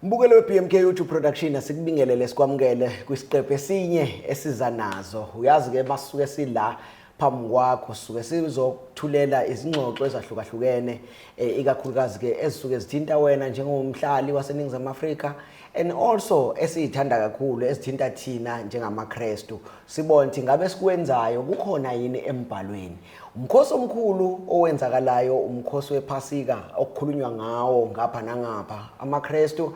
Mbukelo we-BMK YouTube production asikubingelele sikwamukele kwisiqephu esinye esiza nazo. Uyazi ke masuke sila phambi kwakho suke sizokuthulela izingxoxo ezahlukahlukene ikakhulukazi ke ezisuke zithinta wena njengomhlali waseNingizimu Afrika and also esithanda kakhulu ezithinta thina njengamaKristu. Sibona ukuthi ngabe sikwenzayo kukhona yini embhalweni. Umkhosi omkhulu owenzakalayo umkhosi wePhasika okukhulunywa ngawo ngapha nangapha. AmaKristu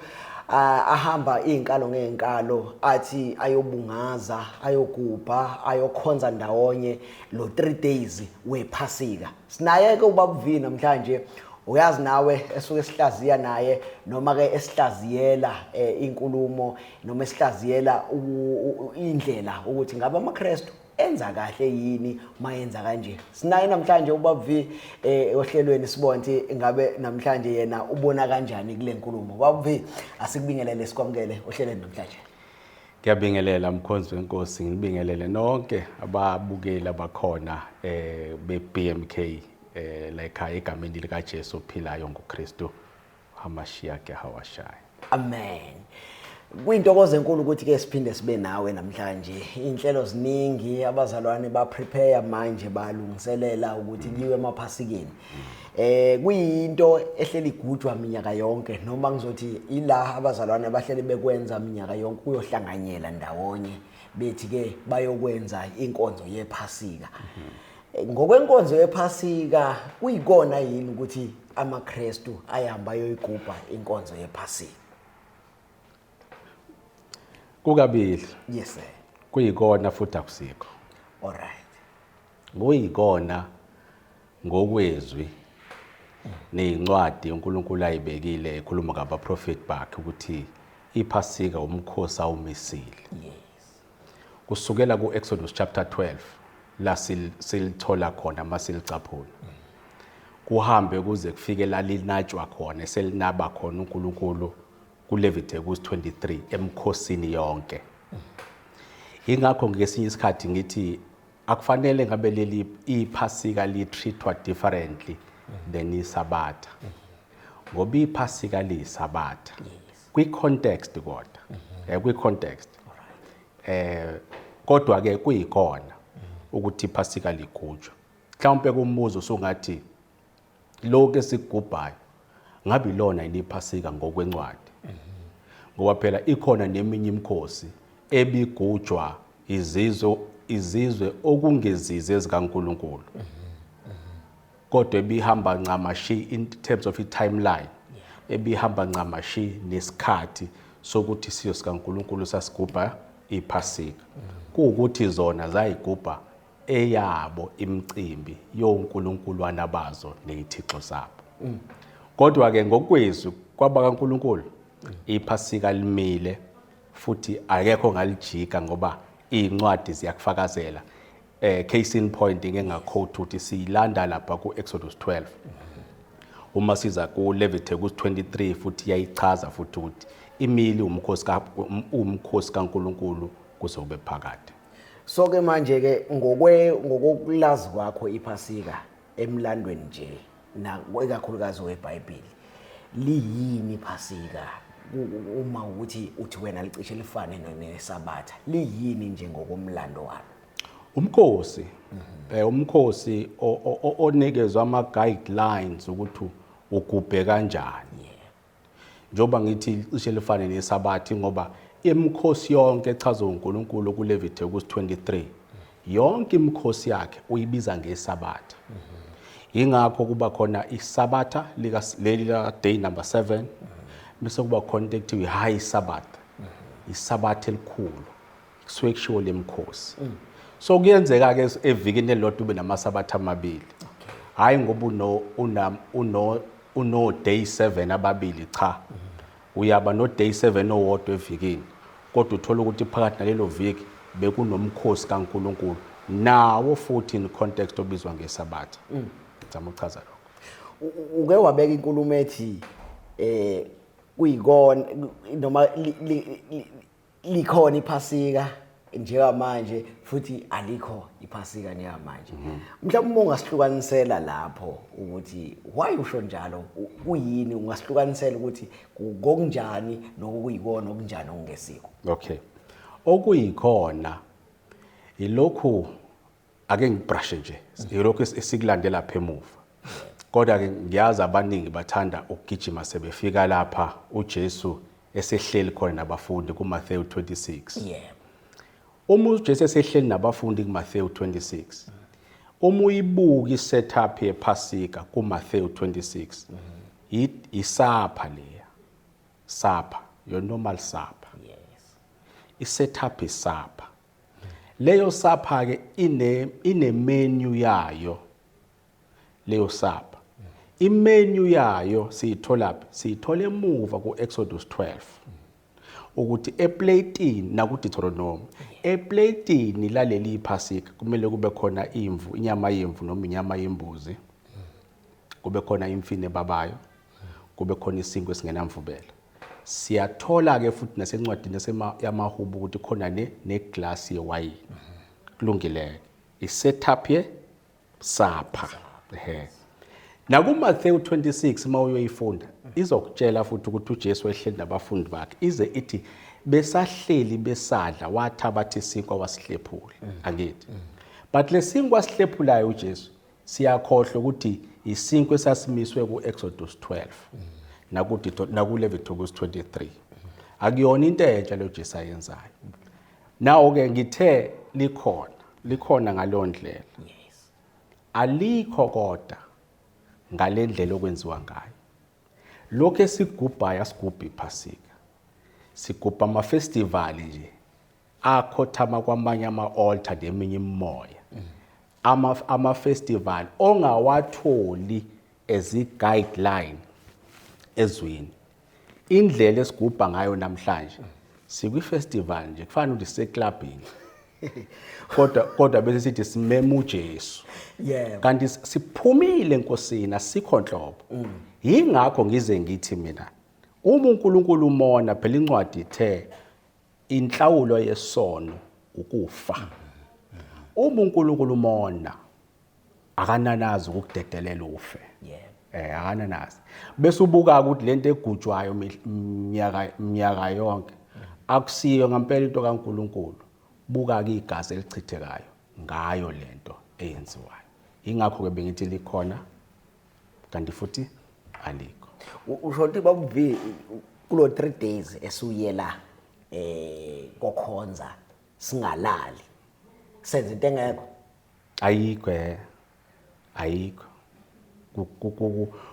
ahamba izinkalo ngezinkalo athi ayobungaza, ayogubha, ayokhonza ndawonye lo 3 days wePhasika. Sinaye ke ubabuvini namhlanje uyazi nawe esuke sihlaziya naye noma ke esihlaziyela inkulumo noma esihlaziyela indlela ukuthi ngabe amaKristu enza kahle yini mayenza kanje. Sinaye namhlanje ubabuvi ohlelweni sibonke ngabe namhlanje yena ubona kanjani kule nkulumo. Babuvi asikubingelele sikwamukele ohlelweni namhlanje. Ngiyabingelela mkhonzi wenkosi, ngibingelele nonke ababukeli abakhona be-BMK la ekhaya egameni lika Jesu ophilayo ngoKristu Hamashiach Yahawashai. Amen. Kuyintokozo enkulu ukuthi ke siphinde sibe nawe namhlanje. Inhlelo ziningi, abazalwane ba prepare manje balungiselela ukuthi liwe emaphasikeni. Kuyinto ehleli igujwa minyaka yonke noma ngizothi ila abazalwane abahleli bekwenza minyaka yonke kuyohlanganyela ndawonye bethi ke bayokwenza inkonzo yePhasika. Ngokwenkonzo yePhasika kuyikona yini ukuthi amaKristu ayihamba yoyigubha inkonzo yePhasika? Kukabili. Yes sir. Kuyikona futhi akusikho. All right. Kuyikona ngokwezwi nezincwadi uNkulunkulu ayibekile ekhuluma ngabaprofeti bakhe ukuthi iPhasika umkhosi awumisile. Yes. Kusukela kuExodus chapter 12 la silithola khona masilicaphula. Kuhambe kuze kufike la linatshwa khona selinaba khona uNkulunkulu kuLeviticus 23 emkhosini yonke. Ingakho ngesinye isikhathi ngithi akufanele ngabe leli iPhasika li-treatwa differently than iSabatha. Ngoba iPhasika liyiSabatha. Kwi-context kodwa. Kwi-context. Kodwa ke kuyikona ukuthi iPhasika ligujwa. Mhlawumbe kumbuzo songathi lokho esigubhayo ngabe lona iPhasika ngokwencwadi. Ngoba phela ikhona neminye imikhosi ebigujwa izizwe okungezize ezikaNkulunkulu. Kodwa ebihamba ncamashi in terms of i-timeline. Ebihamba ncamashi nesikhathi sokuthi siyo sikaNkulunkulu sasigubha iPhasika. Kuukuthi zona zayigubha eyabo imicimbi yonkulunkuluwana bazo nezithixo zabo. Kodwa ke ngokwezwi kwabaNkulunkulu iPhasika limile futhi akekho ngalijika ngoba izincwadi ziyakufakazela. Case in point ngengakhothi ukuthi silanda lapha kuExodus 12. Uma siza kuLeviticus 23 futhi yayichaza futhi ukuthi imili umkhosi kaNkulunkulu kuzobe phakade. So ke manje ke ngokulazi kwakho iPhasika emlandweni nje na ikakhulukazi weBhayibheli liyini iPhasika uma ukuthi uthi wena licishe lifane neSabatha liyini nje ngokomlando walo? Umkhosi umkhosi onikezwe ama guidelines ukuthi ugubhe kanjani. Njoba ngithi cishe lifane neSabatha ngoba imikhosi yonke echazwe uNkulunkulu kuLeviticus 23 yonke imikhosi yakhe uyibiza ngeSabatha. Ingakho kuba khona iSabatha leli la day number 7 bese kuba khona ekuthiwa high Sabbath. ISabatha elikhulu kusuke kushiwo lemikhosi. So kuyenzeka ke evikini elilodwa ube namaSabatha amabili. Hayi ngoba uno day 7 ababili cha. Uyaba no day 7 owodwa evikini. Kodwa uthola ukuthi phakathi nalelo viki bekunomkhosi kaNkulunkulu nawo futhi in context obizwa ngeSabatha. Ngizama ukuchaza lokho. Uke wabeka inkulumo ethi kuyikona noma likhona iPhasika njengamanje futhi alikho iphasika njengamanje. Mhlawumbe ungasihlukanisela lapho ukuthi why usho njalo, kuyini ungasihlukanisela ukuthi ngokunjani nokuyikona okunjani okungesiko. Okay. Okuyikhona ilokhu ake ngibrushe nje. Ilokhu esikulandela lapha emuva. Kodwa ke ngiyazi abaningi bathanda ukugijima sebefika lapha uJesu esehleli khona nabafundi kuMatheyu 26. Yeah. Uma uJesu esehleli nabafundi kuMatheyu 26. Uma uyibuka isetup yePhasika kuMatheyu 26. Isapha leya. Sapha, your normal sapha. Yes. Isetup isapha. Leyo sapha ke ine menu yayo. Leyo sapha. Imenu yayo siyithola emuva kuExodus 12. Ukuthi eplatini nakuDeuteronomy, eplatini laleli iPhasika kumele kube khona inyama yemvu noma inyama yembuzi. Kube khona imfine babayo. Kube khona isinkwa esingenamvubelo. Siyathola ke futhi nasencwadini yamaHubo ukuthi khona neglass yewayini. Kulungile. Isetup ye sapha. NakuMatheyu 26 mawuyoyifunda izokutshela futhi ukuthi uJesu ehleli nabafundi bakhe ize ithi besahleli besadla wathabatha isinkwa wasihlephula angithi but lesinkwa sihlephulayo uJesu siyakhohlwa ukuthi isinkwa esasimiswe kuExodus 12 nakuLeviticus 23 akuyona into entsha lo Jesu ayenzayo nawo ke ngithe likhona ngalondlela alikho kodwa ngalendlela okwenziwa ngayo lokho esigubhayo asigubha iPhasika sigubha ama festival nje akhothama kwamanye ama-altar neminye imimoya ama festival ongawatholi ezi-guideline ezweni indlela esigubha ngayo namhlanje sikwi-festival nje kufana ukuthi seclubini kodwa bese sithi simeme uJesu. Yeah. Kanti siphumile enkosini asikho nhlobo. Yingakho ngize ngithi mina uma uNkulunkulu umona phela incwadi ithe inhlawulo yesono ukufa. Uma uNkulunkulu umona akananazi ukukudedelela ufe. Yeah. Akananazi. Bese ubuka ukuthi lento egujwayo minyaka yonke akusiyo ngempela into kaNkulunkulu. Buka ke igazi elichithekayo ngayo lento eyenziwayo ingakho ke bengithi likhona kanti futhi alikho usho ukuthi babuvi kulo 3 days esuyela kokhonza singalali senze into engekho ayikho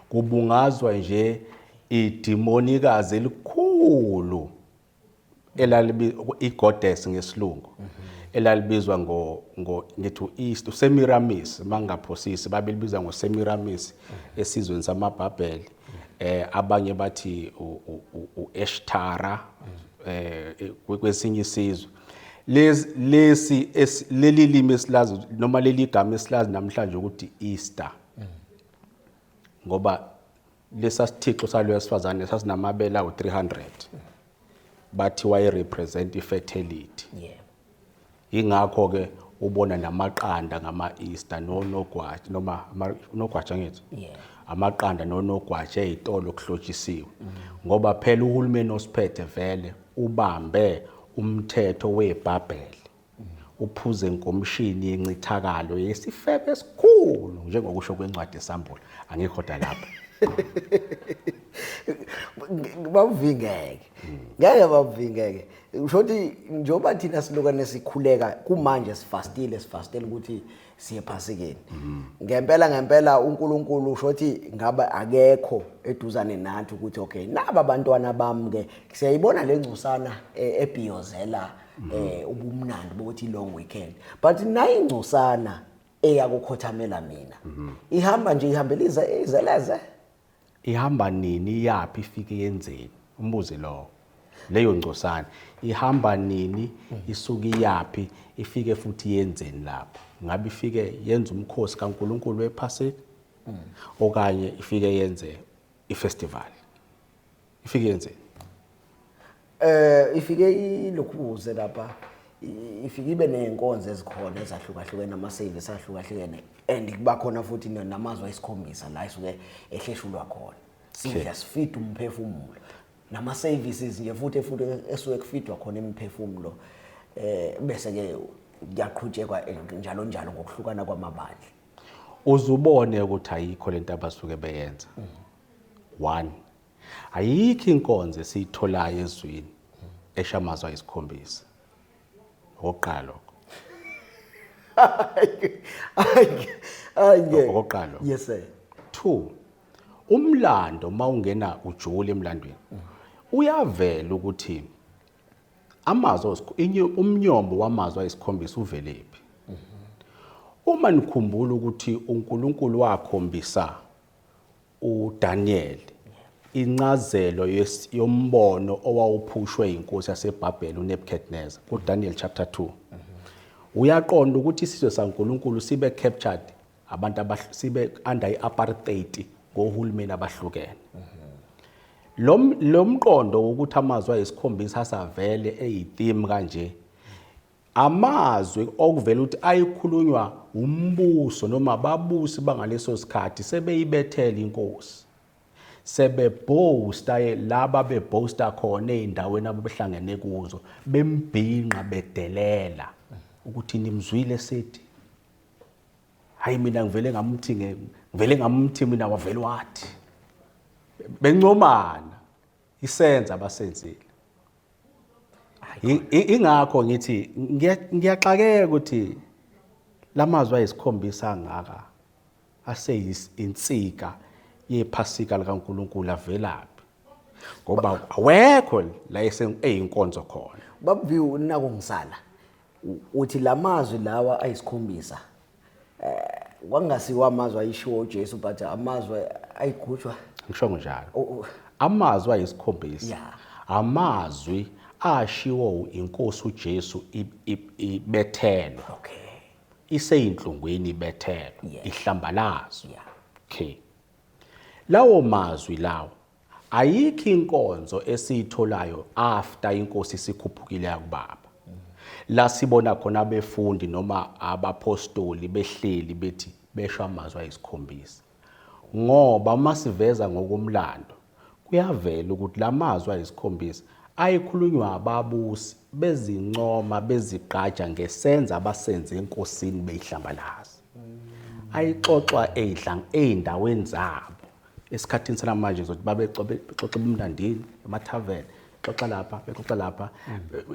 kubungazwa nje idemonikazi elikhulu igoddess ngesilungu elalibizwa ngethu East Semiramis mangaphosisi babelibiza ngoSemiramis esizweni samaBhabheli abanye bathi uEshtara kwesinye isizwe leli limi esilazi noma leli igama esilazi namhlanje ukuthi Easter ngoba lesasithixo salo wesifazane sasinamabela u300 bathi waye represent ifertility. Yeah. Ingakho ke ubona namaqanda ngama Easter nonogwaja noma nogwaja ngithi. Yeah. Amaqanda nonogwaja ezitolo kuhlotshisiwe. Ngoba phela uhulumeni osiphethe vele ubambe umthetho weBhabheli. Uphuze inkomishini yencithakalo yesifebe esikhulu njengokusho kwencwadi eSambulo. Angikhoda lapha. Bavingeke ngeke bavingeke usho ukuthi njoba thina silokane sikhuleka kumanje sifastile ukuthi siye Phasikeni ngempela uNkulunkulu usho ukuthi ngaba akekho eduzane nathi ukuthi okay naba abantwana bami ke siyayibona lengcosana ebhiyozela ubumnandi bokuthi long weekend but nayi ingcosana eyakukhothamela mina ihamba nje ihambeliza izeleze ihamba nini yapi ifike yenzeni umbuzo lo leyo ngcosana ihamba nini isuka yapi ifike futhi yenzeni lapho ngabe ifike yenza umkhosi kaNkulunkulu wePhasika okanye ifike yenze ifestival ifike yenzeni ifike ilokhuze lapha ifike ibe nenkonzo ezikhona ezahlukahlukene ama-service ahlukahlukene and kuba khona futhi namazwi ayisikhombisa la isuke ehleshulwa khona sidla sifida umphefumulo nama-services nje futhi esuke kufidwa khona imiphefumulo bese ke kuyaqhutshekwa njalo njalo ngokuhlukana kwamabandla. Uzubone ukuthi ayikho lento abasuke beyenza. One, ayikho inkonzo esiyitholayo ezweni eshamazwa isikhombisa. Oqala lokho. Oqala. Yes sir. Two, umlando mawungena ujule emlandweni. Uyavela ukuthi umnyombo wamazwi ayisikhombisa uvelephi. Uma nikhumbula ukuthi uNkulunkulu wakhombisa uDaniel incazelo yombono owawuphushwe inkosi yaseBhabheli uNebuchadnezzar kuDaniel chapter 2. Uyaqonda ukuthi isizwe saNkulunkulu sibe captured abantu sibe under iapartheid ngohulumeni abahlukene. Lo mqondo ukuthi amazwi ayisikhombisa asavele eyitheme kanje amazwi okuvela ukuthi ayikhulunywa umbuso noma ababusi bangaleso sikhathi sebeyibethela inkosi sebeboasta laba beboasta khona eindaweni ababehlangene kuzo bembhinqa bedelela ukuthi nimzwile sethi hayi mina ngivele ngamthi mina wavela wathi bencomana isenza abasenzile. Ingakho ngithi ngiyaxakeka ukuthi lamazwi ayisikhombisa ngaka aseyinsika yephasika likaNkulunkulu avelaphi ngoba awekho la eyinkonzo khona. Babuviwe nako ngisala uthi lamazwi lawa ayisikhombisa kwangasiwa amazwi ayishiwo uJesu but amazwi ayigujwa ngisho njalo. Amazwi ayisikhombisa amazwi ashiwo inkosi uJesu ibethelwa. Okay. Iseyinhlungwini ibethelwa ihlambalazwe. Okay. Lawo mazwi lawo ayikho inkonzo esiyitholayo after inkosi sikhuphukile yakubaba. La sibona khona abefundi noma abapostoli behleli bethi besho amazwi ayisikhombisa. Ngoba masiveza ngokumlando kuyavela ukuthi lamazwi ayisikhombisa ayikhulunywa ababusi bezincoma bezigqaja ngesenza abasenze enkosini beyihlambalaza. Ayixoxwa eindaweni zabo esikhathini sanamanje zokuthi babexoxa umndandini emathaveni xoxa lapha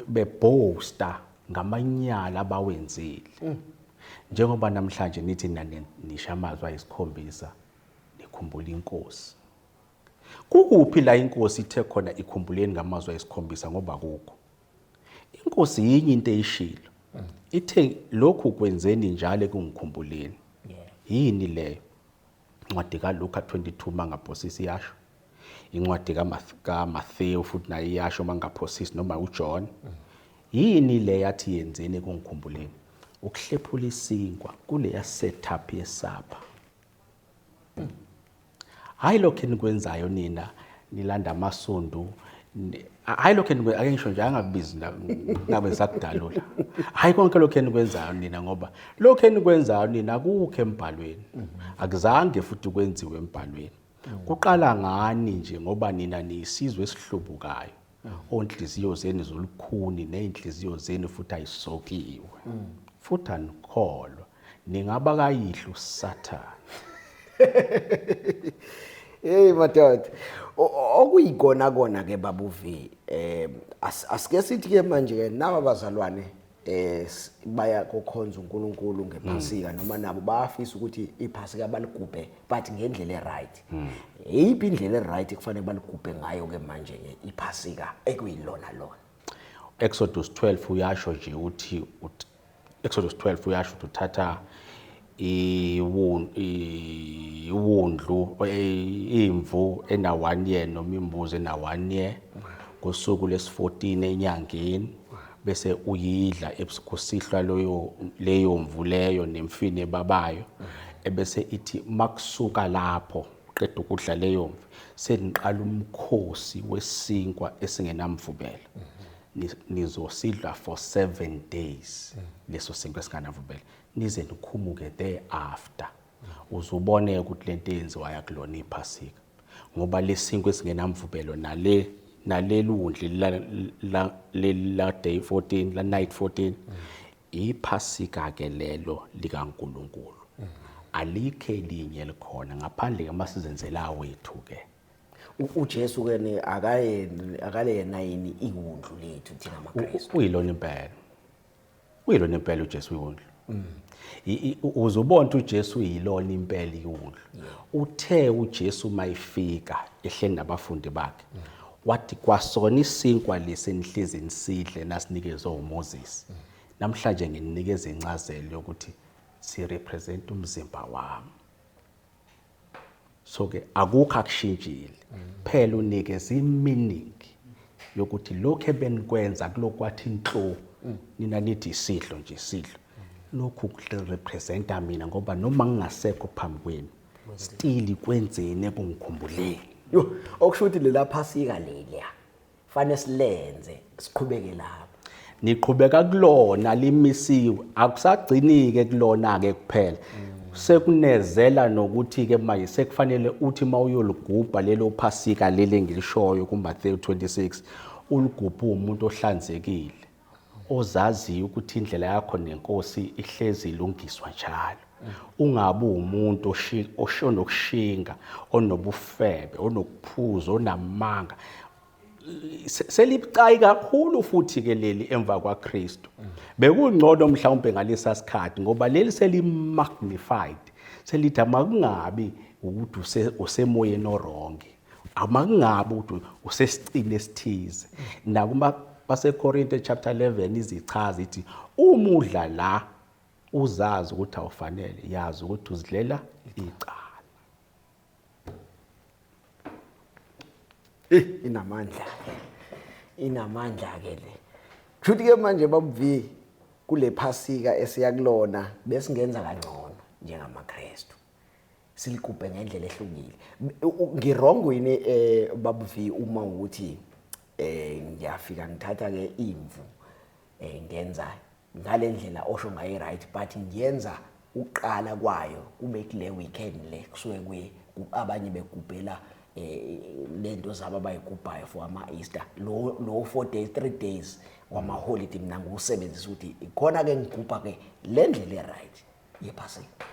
beboasta ngamanyala abawenzile. Njengoba namhlanje nithi nisha amazwi ayisikhombisa nikhumbula inkosi. Kukuphi la inkosi ithe khona ikhumbuleni ngamazwi ayisikhombisa ngoba kukho. Inkosi yinye into eyishilo. Ithe lokhu kwenzeni njalo kungikhumbuleni. Yini leyo? Incwadi kaLuka 22 mangaphosisi iyasho. Incwadi kaMathewu futhi nayo iyasho mangaphosisi noma uJohn. Yini le yathi yenzeni kungikhumbuleni? Ukuhlephula isinkwa kule ya setup yesapha. Hayi lokho enikwenzayo nina nilanda amasundu. Hayi lokho ake ngisho nje angakubizi ngabe sakudalula. Hayi konke lokho enikwenzayo nina ngoba lokho enikwenzayo nina kukho embhalweni. Akuzange futhi kwenziwe embhalweni. Kuqala ngani nje ngoba nina niyisizwe esihlubukayo. Onhliziyo zenu zolukhuni nezinhliziyo zenu futhi ayisokiwe. Futhi anikholwa ningaba kayihlo uSathane. Hey madoda okuyikona kona ke babuvi asike sithi ke manje ke naba bazalwane baya kokhonza uNkulunkulu ngephasika noma nabo bayafisa ukuthi iphasika baligubhe but ngendlela eright. Eyiphi indlela eright kufanele baligubhe ngayo ke manje ke iphasika ekuyilona lona? Exodus 12 uyasho nje uthi Exodus 12 uyasho uthatha iwundlu imvu ena 1 year noma imbuzi ena 1 year ngosuku lesi14 enyangeni bese uyidla kusihlwa leyo mvu leyo nemfine babayo ebese ithi makusuka lapho uqeda ukudla leyo mvu seniqala umkhosi wesinkwa esingenamvubelo. nizosidla for 7 days leso sinkwa esinganamvubelo nize nikhumuke thereafter uzubone ukuthi lento eyenziwa yakulona iphasika ngoba lesinkwa esingenamvubelo nalelundli la day 14 la night 14 iphasika ke lelo likaNkulunkulu alikho elinye likhona ngaphandle kamasizenzela wethu ke uJesu ke akale yena yini iwundlu lethu thina amaKristu uyilona impela uJesu iwundlu uzubona ukuthi uJesu uyilona impela iwundlu uthe uJesu mayifika ehleni nabafundi bakhe wathi kwasona isinkwa lesenihlezi nisidle nasinikezwe uMoses namhlanje ngininikeza incazelo yokuthi si represent umzimba wami so ke akukho akushintshile phela unikeza imeaning yokuthi lokho ebenikwenza kulokwathi inhlo nina nithi isidlo nje isidlo lokhu kurepresenta mina ngoba noma ngingasekho phambi kwenu still kwenzene kungikhumbuleni yo okusho ukuthi lela phasika leliya fanele silenze siqhubeke lapho niqhubeka kulona limisiwe akusagcinike kulona ke kuphela sekunezela nokuthi ke manje sekufanele uthi mawuyoligubha lelo phasika lele ngilishoyo kuMathewu 26 uligubha umuntu ohlanzekile ozaziyo ukuthi indlela yakho nenkosi ihlezi ilungiswa njalo ungabe umuntu oshonokushinga onobufebe onokuphuza onamanga selibucayi kakhulu futhi ke leli emva kwaKristu bekungcono mhlawumbe ngalesa sikhathi ngoba leli seli-magnified selithi amakungabi ukuthi usemoyeni orongi amakungabi ukuthi usesicini esithize nakuma baseKorinte chapter 11 izichaza ithi umudla la uzazi ukuthi awufanele yazi ukuthi uzidlela icala inamandla ke le futhi ke manje babuvi kule phasika esiyakulona besingenza kangcono njengamaKristu silikuphe ngendlela ehlukile ngirongo yini babuvi uma ukuthi ngiyafika ngithatha ke imvu ngenza ngalendlela osho ngayo right but ngiyenza uqala kwayo kube kule weekend le kusuke abanye begubhela lento zabo abayigubhayo for ama-Easter lo 4 days 3 days wama-holiday mina ngiwusebenzisa ukuthi khona ke ngigubha ke le ndlela e-right yephasika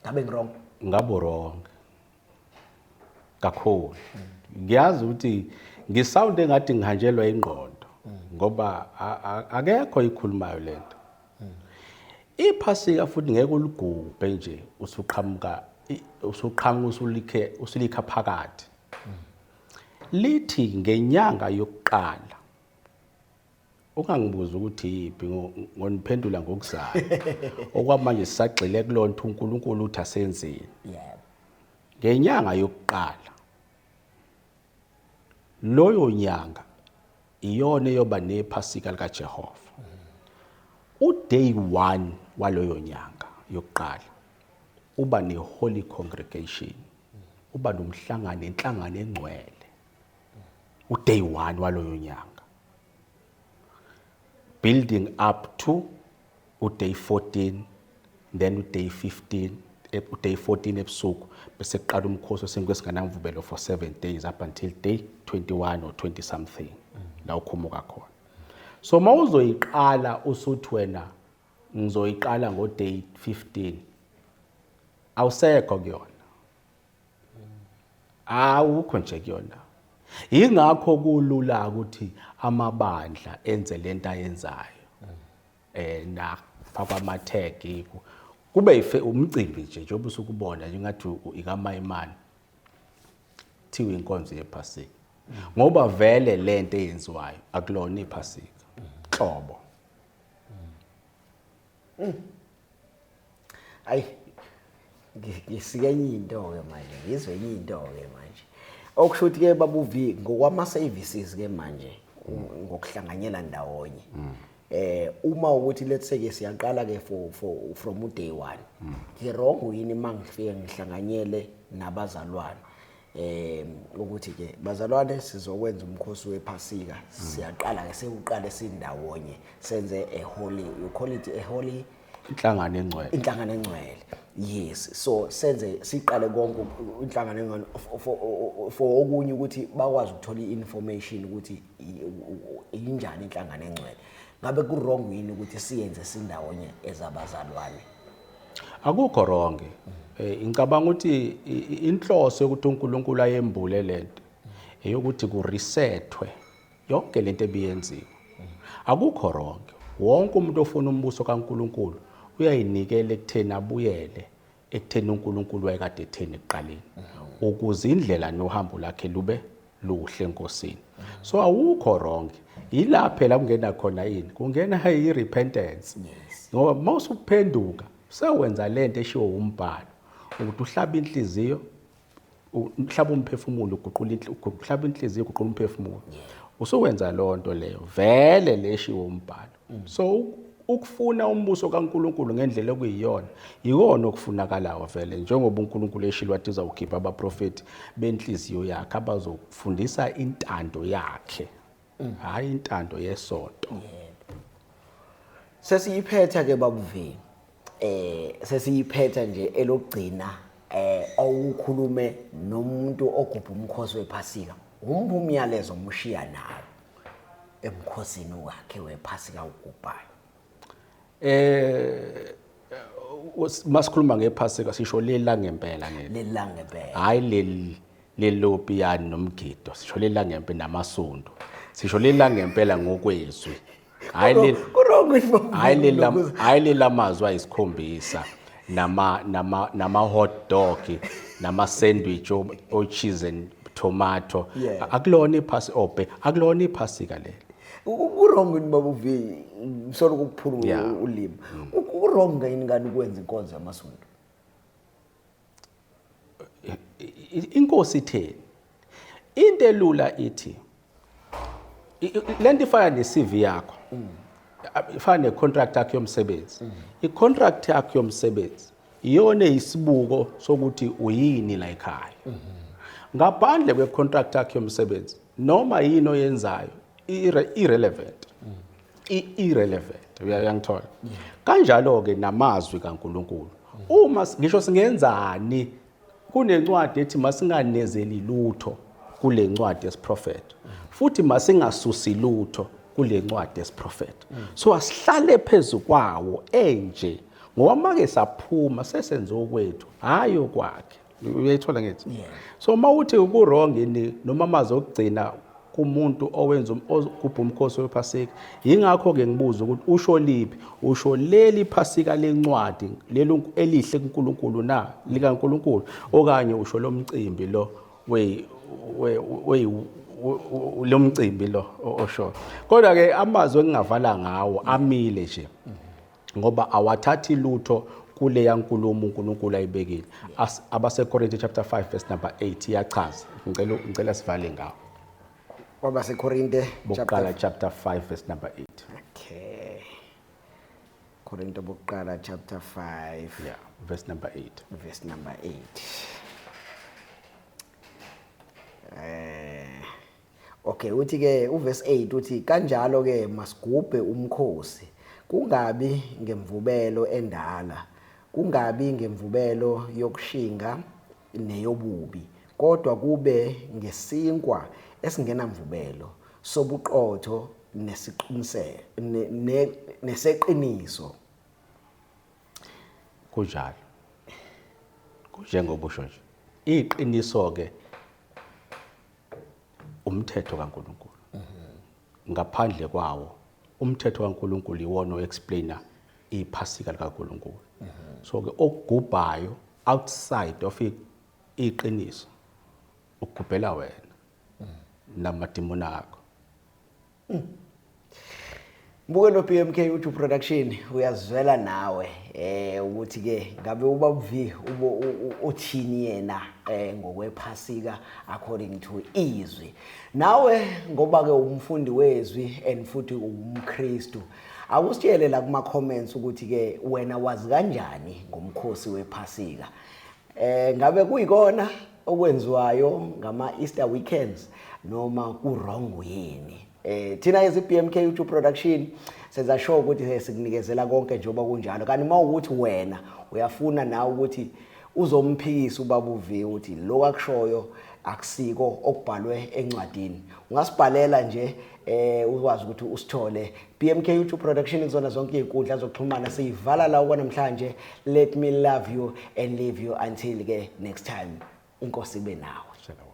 ngabe ngirong ngabo wrong kakhulu ngiyazi ukuthi ngisawundi engathi ngihanjelwa ingqondo ngoba akekho ikhulumayo lento iphasika futhi ngeke uligubhe nje usuqhamuka usulikha phakathi lithi ngenyanga yokuqala ungangibuza ukuthi yipi ngoniphendula ngokuzayo okwamanje sisagxile kulona uNkulunkulu uthi asenzeni ngenyanga yokuqala loyo nyanga iyona eyoba nephasika likaJehova uday 1 waloyo nyanga yokuqala uba ne-holy congregation uba nomhlangano inhlangano engcwele uday 1 waloyo nyanga building up to uday 14 then uday 15 uday 14 ebusuku bese kuqala umkhosi osenkwe esinganamvubelo for 7 days up until day 21 or 20 something la ukhumuka khona so mawuzoyiqala usuthi wena ngizoyiqala ngoday 15 awusekho kuyona awukho nje kuyona ingakho kulula ukuthi amabandla enze lento ayenzayo na phakamathegi kube umcimbi nje njengoba usukubona njengathi ikaMayimani thiwe inkonzo yephasika ngoba vele lento eyenziwayo akulona iphasika hlobo ayi ngisikenye into ke manje ngizwe enye into ke manje okusho ukuthi ke babuvi ngokwama services ke manje ngokuhlanganyela ndawonye uma ukuthi let's say ke siyaqala ke from day 1 ngirong yini mangifike ngihlanganyele nabazalwane ukuthi ke bazalwane sizokwenza umkhosi wephasika siyaqala ke sewuqale sindawonye senze a holy, you call it a holy inhlangano engcwele. inhlangano engcwele. Yes, so senze siqale konke inhlangano engcwele for okunye ukuthi bakwazi ukuthola information ukuthi injani inhlangano engcwele. Ngabe ku wrong yini ukuthi siyenze sindawonye ezabazalwane? Akukho wrong. Ngicabanga ukuthi inhloso ukuthi uNkulunkulu ayembule lento eyokuthi ku resethwe yonke lento ebiyenziwe. Akukho wrong. Wonke umuntu ofuna umbuso kaNkulunkulu uyayinikela ekutheni abuyele ekutheni uNkulunkulu wayekade etheni ekuqaleni ukuze indlela nohambo lakhe lube luhle enkosini. So awukho wrong. Yila phela kungena khona yini? Kungena i repentance. Ngoba mawusuphenduka sewenza lento eshiwo umbhalo ukuthi uhlaba inhliziyo uhlaba umphefumulo uhlaba inhliziyo uguqula umphefumulo. Usuwenza lonto leyo vele leshiwo umbhalo. So ukufuna umbuso kaNkulunkulu ngendlela okuyiyona yikona okufunakalayo vele njengoba uNkulunkulu eshilo wathi uzawukhipha abaprofeti benhliziyo yakhe abazofundisa intando yakhe hayi intando yesonto. Sesiyiphetha ke babuvi. Sesiyiphetha nje elogcina awukhulume nomuntu ogubha umkhosi wephasika. Umphu umyalezo umshiya nawo emkhosini wakhe wephasika ugubhayo. Masikhuluma ngephasika sisho lela ngempela ngeke. Lela ngempela. Hayi lelopiyani nomgido sisho lela ngempela namasonto. Sisho lela ngempela ngokwezwi. Hayi lela mazwi ayisikhombisa nama hot dog nama sandwich o cheese and tomato. Akulona iphasika akulona iphasika lelo. Uwrong ini babuvi solo kuphula ulimi. Uwrong ngani ngani ukwenza inkonzo yamasonto? Inkosi itheni? Into elula ithi lento ifana ne-CV yakho. Ifana ne-contract yakho yomsebenzi. I-contract yakho yomsebenzi iyona isibuko sokuthi uyini la ekhaya. Ngaphandle kwe-contract yakho yomsebenzi noma yini oyenzayo irrelevant. Irrelevant. Uyangithola. Kanjalo ke namazwi kaNkulunkulu. Uma ngisho singenzani kunencwadi ethi masinganezeli lutho kule ncwadi yesiprofeti. Futhi masingasusi lutho kule ncwadi yesiprofeti. So asihlale phezulu kwawo enje ngoba make saphuma sesenze okwethu hayi okwakhe. Uyayithola ngithi? So mawuthi ukurong ini noma amazi okugcina kumuntu owenza ogubha umkhosi wephasika yingakho ke ngibuza ukuthi usho liphi usho leli phasika lencwadi lelo elihle kuNkulunkulu na likaNkulunkulu okanye usho lomcimbi lo lo mcimbi lo osho. Kodwa ke amazwi engingavala ngawo amile nje ngoba awathathi lutho kule yankulumo uNkulunkulu ayibekile. AbaseKorinte chapter 5 verse number 8 iyachaza. Ngicela sivale ngawo. WabaseKorinte chapter 5 verse number 8. Okay. Korinte bokuqala chapter 5 verse number 8. Verse number 8. Okay, uthi ke uverse 8 uthi kanjalo ke masigubhe umkhosi kungabi ngemvubelo endala kungabi ngemvubelo yokushinga neyobubi kodwa kube ngesinkwa esingenamvubelo sobuqotho neseqiniso. Kunjalo njengoba usho nje iqiniso ke umthetho kaNkulunkulu. Ngaphandle kwawo umthetho kaNkulunkulu iwona oexplainer iphasika likaNkulunkulu. So ke okugubhayo outside of iqiniso ukugubhela wena namadimoni akho. Mbukelo PMK YouTube production uyazwela nawe ukuthi ke ngabe ubabuvi uthini yena ngokwephasika according to izwi. Nawe ngoba ke umfundi wezwi and futhi umKristu akusitshele la kuma comments ukuthi ke wena wazi kanjani ngomkhosi wephasika. Ngabe kuyikona okwenziwayo ngama Easter weekends noma ku wrong yini. Thina ezi BMK YouTube production senza sure ukuthi sikunikezela konke njengoba kunjalo. Kanti mawukuthi wena uyafuna nawe ukuthi uzomphikisa ubaba uViwe ukuthi lo akushoyo akusiko okubhalwe encwadini, ungasibhalela nje ukwazi ukuthi usithole. BMK YouTube production izona zonke izinkundla zokuxhumana siyivala la namhlanje. Let me love you and leave you until ke next time. Inkosi ibe nawe.